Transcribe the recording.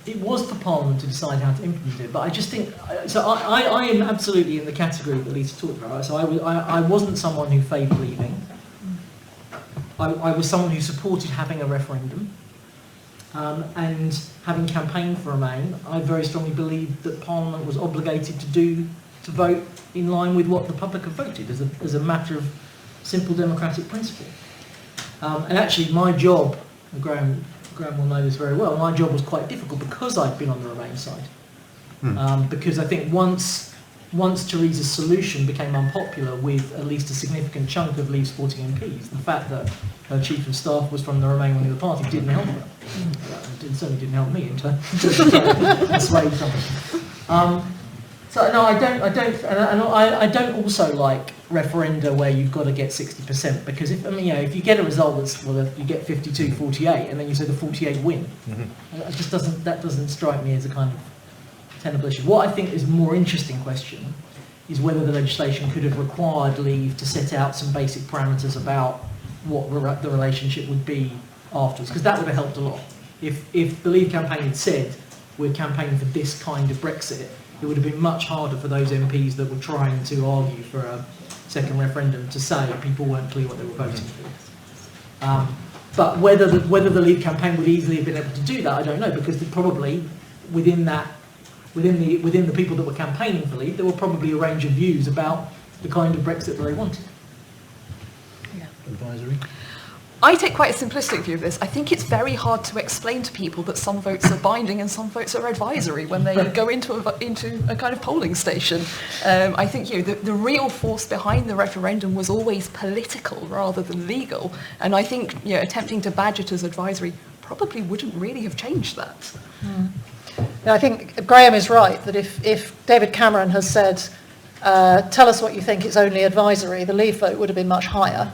It was for Parliament to decide how to implement it, but I just think, so I am absolutely in the category that Lisa talked about. So I wasn't someone who favoured leaving. I was someone who supported having a referendum, and having campaigned for Remain, I very strongly believed that Parliament was obligated to vote in line with what the public have voted as a matter of simple democratic principle. And actually my job, Graham will know this very well, my job was quite difficult because I'd been on the Remain side. Because I think once Theresa's solution became unpopular with at least a significant chunk of Leave supporting MPs, the fact that her chief of staff was from the Remain wing of the party didn't help her. It certainly didn't help me in terms of persuade something. So no, I don't also like referenda where you've got to get 60%, because if you get a result that's, well, if you get 52-48 and then you say the 48 win, that doesn't strike me as a kind of tenable issue. What I think is a more interesting question is whether the legislation could have required Leave to set out some basic parameters about what the relationship would be afterwards, because that would have helped a lot. If the Leave campaign had said we're campaigning for this kind of Brexit, it would have been much harder for those MPs that were trying to argue for a second referendum to say people weren't clear what they were voting for. But whether the Leave campaign would easily have been able to do that, I don't know, because probably within the people that were campaigning for Leave, there were probably a range of views about the kind of Brexit that they wanted. Yeah. Advisory? I take quite a simplistic view of this. I think it's very hard to explain to people that some votes are binding and some votes are advisory when they go into a kind of polling station. I think the real force behind the referendum was always political rather than legal, and I think attempting to badge it as advisory probably wouldn't really have changed that. Yeah, I think Graham is right that if David Cameron has said, tell us what you think, it's only advisory, the Leave vote would have been much higher.